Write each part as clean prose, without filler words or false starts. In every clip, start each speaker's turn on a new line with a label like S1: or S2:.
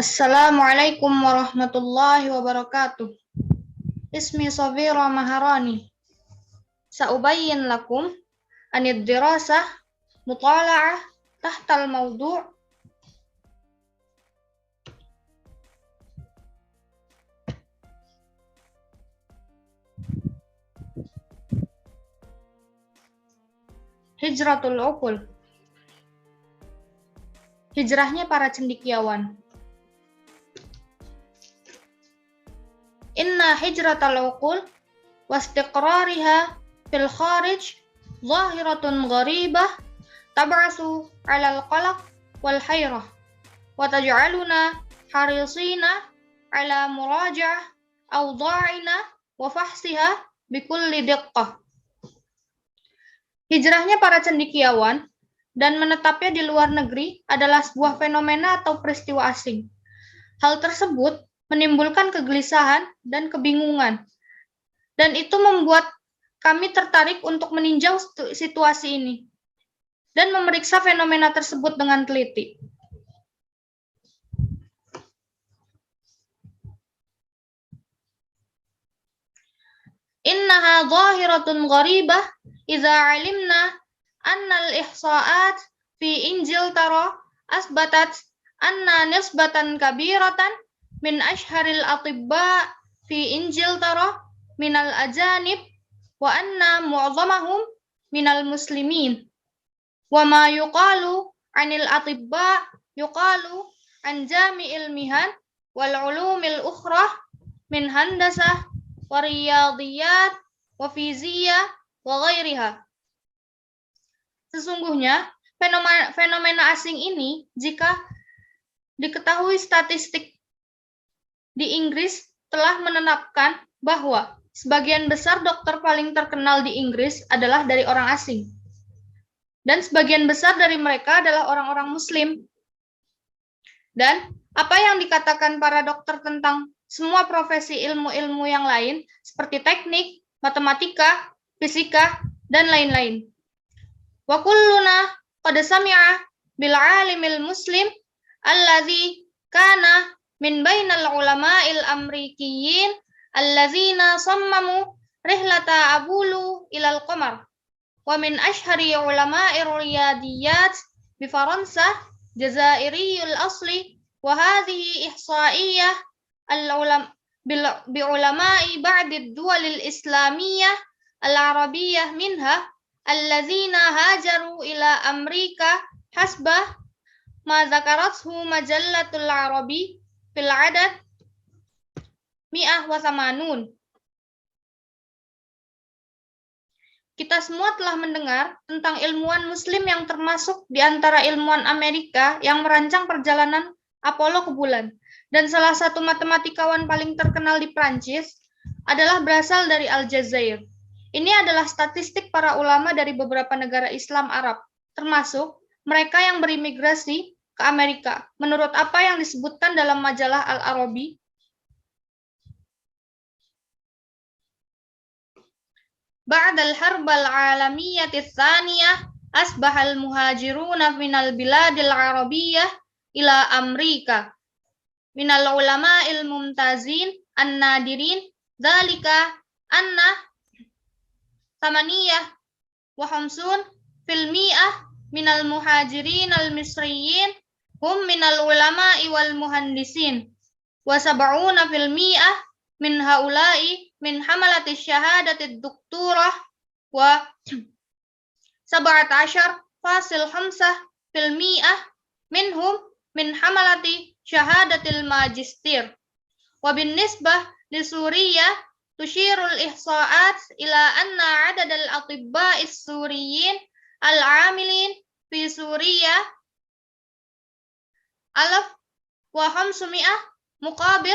S1: Assalamualaikum warahmatullahi wabarakatuh. Ismi Safira Maharani. Sa'ubayyin lakum anid dirasah mutala'ah tahtal mawdu' Hijratul Uqul. Hijrahnya para cendekiawan. Inna hijratal uqul wastiqrariha fil kharij zahiratun gharibah tab'asu 'alal qalaq wal hayrah wa taj'aluna harisina 'ala muraja'ah awdha'ina wa fahsiha bikulli diqqah. Hijrahnya para cendekiawan dan menetapnya di luar negeri adalah sebuah fenomena atau peristiwa asing. Hal tersebut menimbulkan kegelisahan dan kebingungan, dan itu membuat kami tertarik untuk meninjau situasi ini dan memeriksa fenomena tersebut dengan teliti. Innaha zahiratun gharibah idza 'alimna anna al-ihsa'at fi Injiltara asbatat anna nisbatan kabiratan min ashharil atibba fi Injiltara minal ajanib wa anna mu'zamahum minal muslimin wa ma yuqalu 'anil atibba yuqalu an jami'il mihan wal ulumil ukhra min handasah wa riyadiyat wa fiziyah wa ghairiha. Sesungguhnya fenomena asing ini, jika diketahui statistik di Inggris telah menetapkan bahwa sebagian besar dokter paling terkenal di Inggris adalah dari orang asing. Dan sebagian besar dari mereka adalah orang-orang Muslim. Dan apa yang dikatakan para dokter tentang semua profesi ilmu-ilmu yang lain, seperti teknik, matematika, fisika, dan lain-lain. Wa kulluna qad sami'a bil 'alimil muslim alladzi kana min bainal ulama'il amrikiyyin alladzina sammamu rihlata abulu ilal qamar wa min ashhari ulama'ir riyadiyat bi Faransa jazairiyul asli wa hadhihi ihsa'iyah bi ulama'i ba'di ad-duwalil islamiyyah al-arabiyyah minha alladzina hajaru ila Amerika hasbah ma dzakarathu majallatul arabi fil adad mi'ah wa samanun. Kita semua telah mendengar tentang ilmuwan muslim yang termasuk di antara ilmuwan Amerika yang merancang perjalanan Apollo ke bulan, dan salah satu matematikawan paling terkenal di Prancis adalah berasal dari Aljazair. Ini adalah statistik para ulama dari beberapa negara Islam Arab, termasuk mereka yang berimigrasi ke Amerika, menurut apa yang disebutkan dalam majalah Al-Arabi. Ba'dal harbal alamiyyati tsaniyah asbahal muhajiruna minal biladil arabiyyah ila Amerika minal ulama'il mumtazin an-nadirin dzalika anna tamaniyah wa hamsun fil mi'ah minal muhajirin al-misriyin hum minal ulama'i wal muhandisin wa sab'una fil mi'ah min haula'i min hamalati syahadati doktorah wa 17,5% fil mi'ah minhum min hamalati syahadatil magistir wa bin nisbah li Suriya tushirul ihsa'at ila anna adadal atibba'is suriyin al-amilin fi Suriya 1,500 muqabil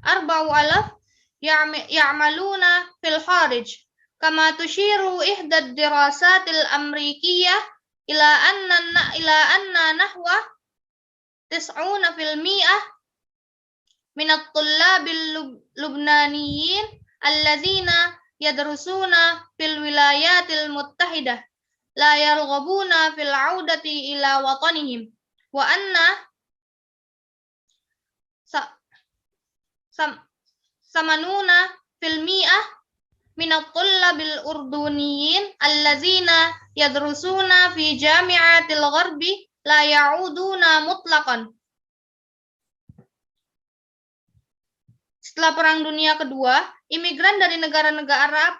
S1: 4,000 ya'maluna fil kharij kama tushiru ihdad dirasatil amrikiyah ila anna nahwa 90% minat tullabil lubnaniyyin alladzina yadrusuna fil wilayatil muttahidah la yarghabuna fil 'audati ila watanihim wa anna samanuna fil mi'ah minat tullabil urduniyin allazina yadrusuna fi jami'atil gharbi la ya'uduna mutlaqan. Setelah Perang Dunia Kedua, imigran dari negara-negara Arab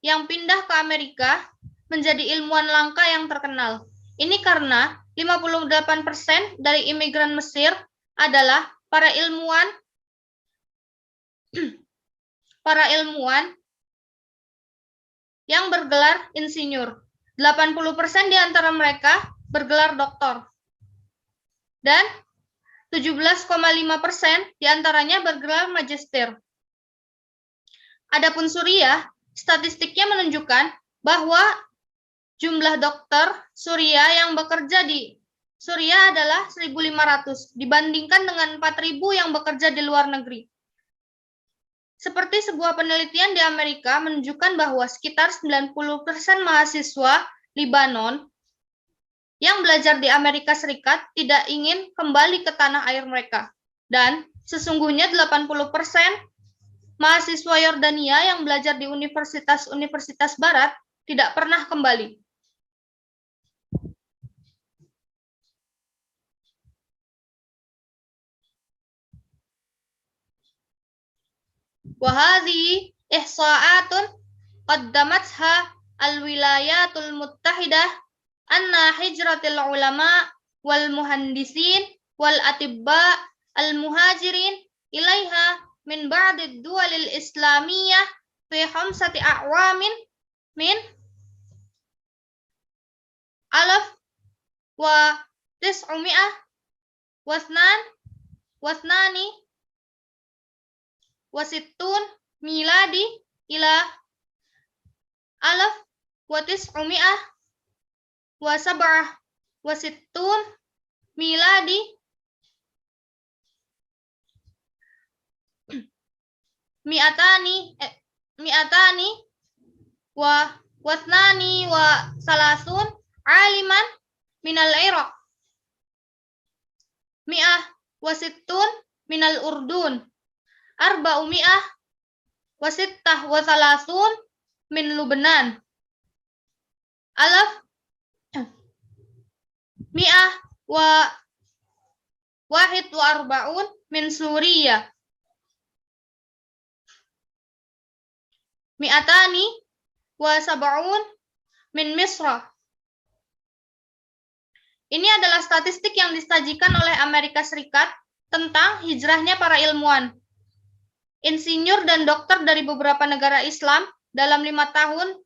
S1: yang pindah ke Amerika menjadi ilmuwan langka yang terkenal. Ini karena 58% dari imigran Mesir adalah para ilmuwan yang bergelar insinyur. 80% di antara mereka bergelar doktor. Dan 17,5% diantaranya bergelar magister. Adapun Suriah, statistiknya menunjukkan bahwa jumlah dokter Suriah yang bekerja di Suriah adalah 1.500 dibandingkan dengan 4.000 yang bekerja di luar negeri. Seperti sebuah penelitian di Amerika menunjukkan bahwa sekitar 90% mahasiswa Libanon yang belajar di Amerika Serikat tidak ingin kembali ke tanah air mereka. Dan sesungguhnya 80% mahasiswa Yordania yang belajar di universitas-universitas barat tidak pernah kembali. Wahadhi ihsa'atun qaddamatha al-wilayatul muttahidah anna hijratil ulama wal muhandisin wal atibba al muhajirin ilaiha min ba'did duwalil islamiyah fi 5 a'wamin min alaf wa tis'umi'ah wasnani wasittun miladi ila alaf wa tis'umi'ah wa sab'ah wa sittun miladi mi'atani wa wasnani wa salasun aliman minal Iraq mi'ah wa sittun minal Urdun arba'u mi'ah wa sittah wa salasun min Lubnan alaf mi'ah wa wahid wa arba'un min Suriah mi'atani wa sab'un min Misra. Ini adalah statistik yang disajikan oleh Amerika Serikat tentang hijrahnya para ilmuwan, insinyur dan dokter dari beberapa negara Islam dalam 5 tahun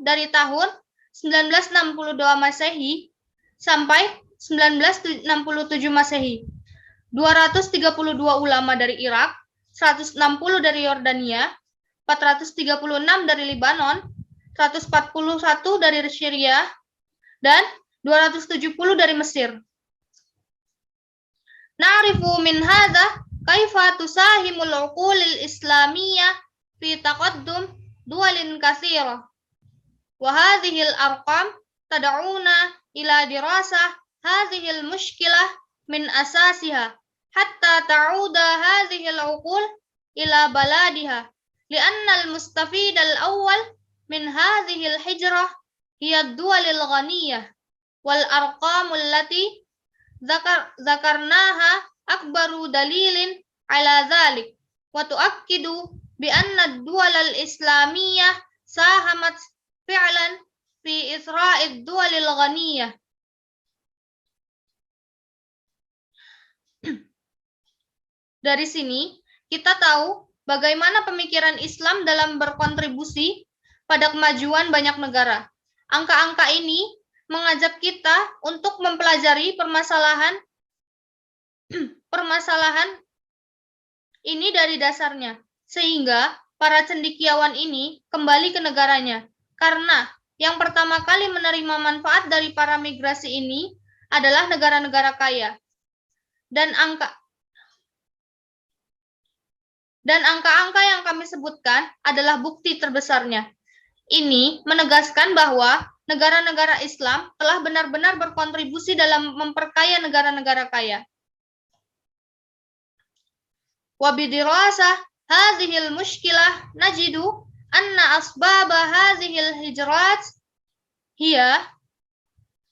S1: dari tahun 1962 Masehi sampai 1967 Masehi. 232 ulama dari Irak, 160 dari Yordania, 436 dari Libanon, 141 dari Syria, dan 270 dari Mesir. Na'rifu min hadza kaifa tusahimul uqulil islamiyah fi taqaddum duwalin katsirah. Wa hadhil arqam tad'una ila dirasah hadhil mushkilah min asasiha hatta ta'uda hadhil uqul ila baladiha li'anna al-mustafid al-awwal min hadhil hijrah hiya ad-duwalil ghaniyah wal arqamul lati zakarnaha akbaru dalilin ala dhalik wa tu'akkidu bi anna ad-duwal al-islamiyah sahamat fi'lan fi isra'id duwalil ghaniyah. Dari sini kita tahu bagaimana pemikiran Islam dalam berkontribusi pada kemajuan banyak negara. Angka-angka ini mengajak kita untuk mempelajari permasalahan ini dari dasarnya, sehingga para cendekiawan ini kembali ke negaranya. Karena yang pertama kali menerima manfaat dari para migrasi ini adalah negara-negara kaya. Dan angka-angka yang kami sebutkan adalah bukti terbesarnya. Ini menegaskan bahwa negara-negara Islam telah benar-benar berkontribusi dalam memperkaya negara-negara kaya. Wa bidirasah hadhil mushkilah najidu anna asbab hadhil hijrat hiya.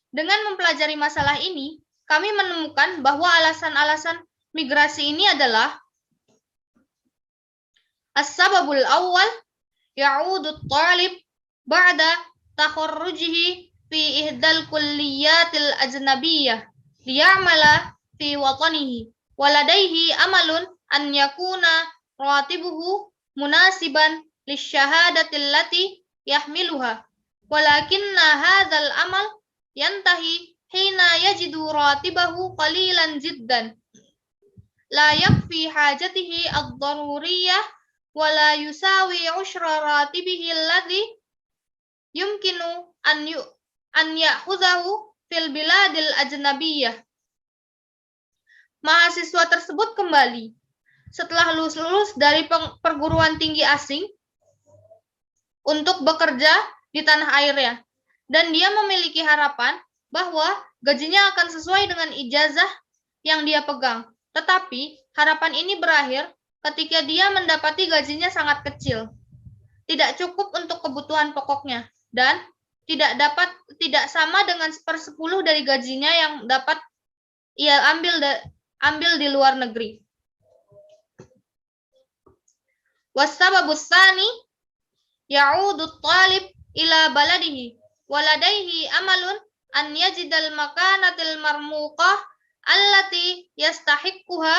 S1: Dengan mempelajari masalah ini, kami menemukan bahwa alasan-alasan migrasi ini adalah as-sababul awal ya'udu at-talib ba'da takharrujihi fi ihdal kulliyatil ajnabiyyah liya'mala fi watanihi waladaihi amalun an yakuna ratibuhu munasiban lisyahadatil lati yahmiluha walakinna hadzal amal yantahi hina yajidu ratibahu qalilan jiddan la yakfi hajatihi ad-daruriyah wa la yusawi ushra ratibihi alladhi yumkinu an ya'khudhahu fil biladil ajnabiyyah. Mahasiswa tersebut kembali setelah lulus dari perguruan tinggi asing untuk bekerja di tanah airnya, dan dia memiliki harapan bahwa gajinya akan sesuai dengan ijazah yang dia pegang. Tetapi harapan ini berakhir ketika dia mendapati gajinya sangat kecil, tidak cukup untuk kebutuhan pokoknya, dan tidak sama dengan 1/10 dari gajinya yang dapat ia ambil di luar negeri. Wasababus tsani ya'udu at-talib ila baladihi waladaihi amalun an yajidal makanatil marmuqah allati yastahiquha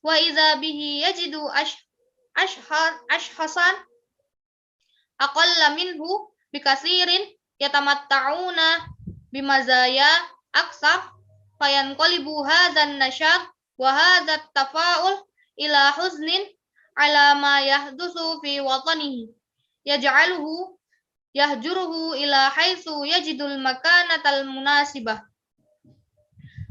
S1: wa idza bihi yajidu ashhasan aqalla minhu bikasirin yatamatta'una bimazaya aksar fayanqalibu hadzan nasyad wa hadzat tafa'ul ila huznin ala ma yahdutsu fi watanihi yahjuruhu ila haitsu yajidul makanatal munasibah.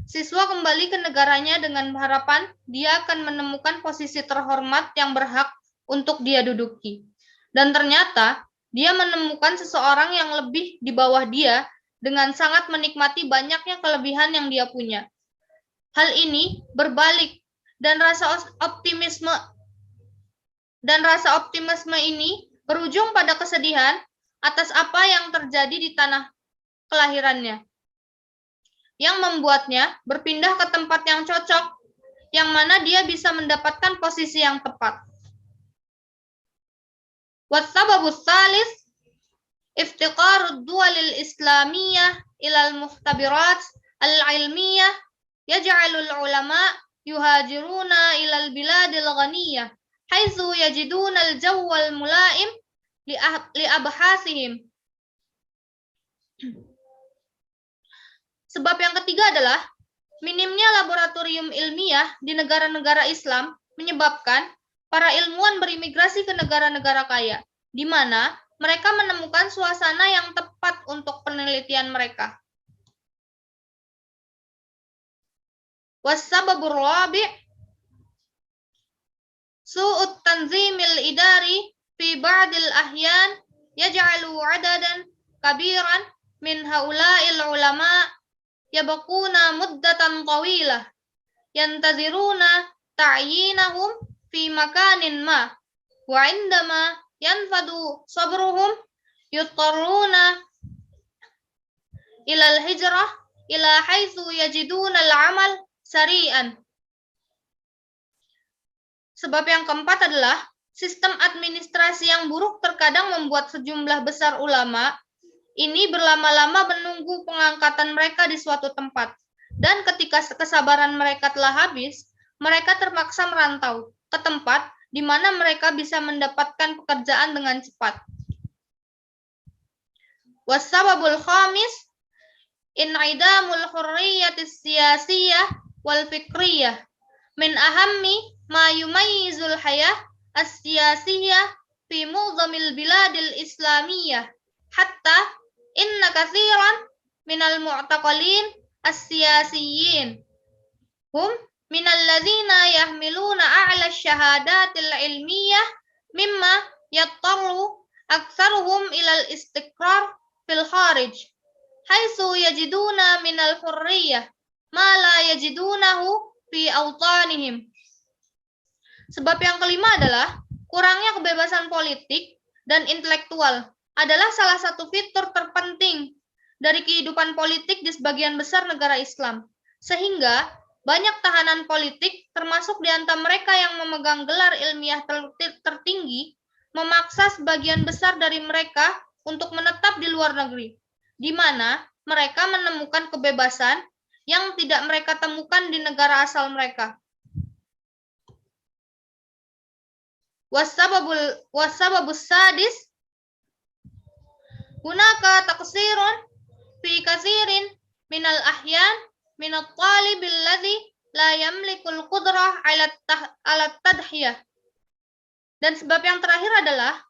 S1: Siswa kembali ke negaranya dengan harapan dia akan menemukan posisi terhormat yang berhak untuk dia duduki. Dan ternyata dia menemukan seseorang yang lebih di bawah dia dengan sangat menikmati banyaknya kelebihan yang dia punya. Hal ini berbalik dan rasa optimisme ini berujung pada kesedihan atas apa yang terjadi di tanah kelahirannya, yang membuatnya berpindah ke tempat yang cocok, yang mana dia bisa mendapatkan posisi yang tepat. Wasababus tsalis iftiqarud duwalil islamiyah ilal muhtabirat al-ilmiyah yaj'alul ulama yuhajiruna ilal biladil ghaniyah haitsu yajiduna al-jawwal mulaim li abhasihim. Sebab yang ketiga adalah minimnya laboratorium ilmiah di negara-negara Islam menyebabkan para ilmuwan berimigrasi ke negara-negara kaya, di mana mereka menemukan suasana yang tepat untuk penelitian mereka. Wassababur rabi' su'ut tanzimil idari fi ba'dil ahyan yaj'alu 'adadan kabiran min haula'il ulama yabquna muddatan tawilah yantaziruna ta'yinahum fi makanin ma wa 'indama yanfadu sabruhum yuttarruna ila al-hijrah ila haitsu yajiduna al-'amal sari'an. Sebab yang keempat adalah sistem administrasi yang buruk terkadang membuat sejumlah besar ulama ini berlama-lama menunggu pengangkatan mereka di suatu tempat. Dan ketika kesabaran mereka telah habis, mereka terpaksa merantau ke tempat di mana mereka bisa mendapatkan pekerjaan dengan cepat. Wassababul khamis in'idamul hurriyatis siyasiyah wal fikriyah min ahammi ma yumayyizul hayah as-siyasiyah fi mu'dhamil biladil islamiyah hatta inna katsiran minal mu'taqalin as-siyasiyyin hum minal ladzina yahmiluna a'la syahadatil ilmiyah mimma yattaru aktsaruhum ilal istiqrar fil kharij haitsu yajiduna minal hurriyah ma la yajidunahu fi awtanihim. Sebab yang kelima adalah kurangnya kebebasan politik dan intelektual adalah salah satu fitur terpenting dari kehidupan politik di sebagian besar negara Islam. Sehingga banyak tahanan politik termasuk di antara mereka yang memegang gelar ilmiah tertinggi memaksa sebagian besar dari mereka untuk menetap di luar negeri, di mana mereka menemukan kebebasan yang tidak mereka temukan di negara asal mereka. Wasababus sadis hunaka taqsirun fi katsirin minal ahyan minat talibil ladzi la yamlikul qudrah ala tadhiyah. Dan sebab yang terakhir adalah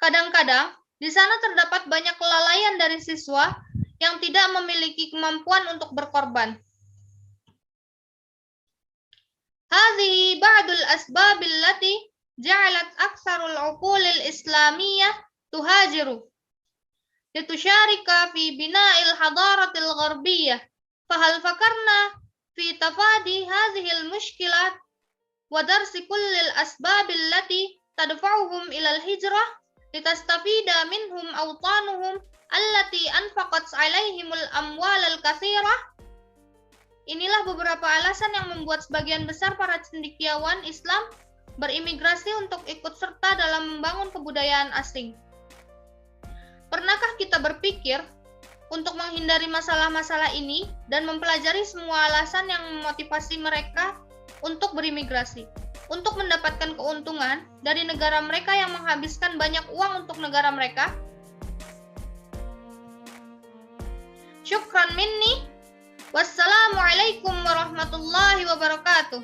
S1: kadang-kadang di sana terdapat banyak kelalaian dari siswa yang tidak memiliki kemampuan untuk berkorban. Hadhihi ba'dul asbabil lati ja'alat aktsarul 'uqulil islamiyyah tuhajiru litusharika fi bina'il hadaratil gharbiyyah. Fahal fakarna fi tafadi hadhil mushkilat wa darsi kullil asbabil lati tadfa'uhum ilal hijrah litastafida minhum awtanuhum allati anfaqat 'alaihimul amwalal katsirah. Inilah beberapa alasan yang membuat sebagian besar para cendekiawan Islam berimigrasi untuk ikut serta dalam membangun kebudayaan asing. Pernahkah kita berpikir untuk menghindari masalah-masalah ini dan mempelajari semua alasan yang memotivasi mereka untuk berimigrasi, untuk mendapatkan keuntungan dari negara mereka yang menghabiskan banyak uang untuk negara mereka? Syukran minni. Wassalamualaikum warahmatullahi wabarakatuh.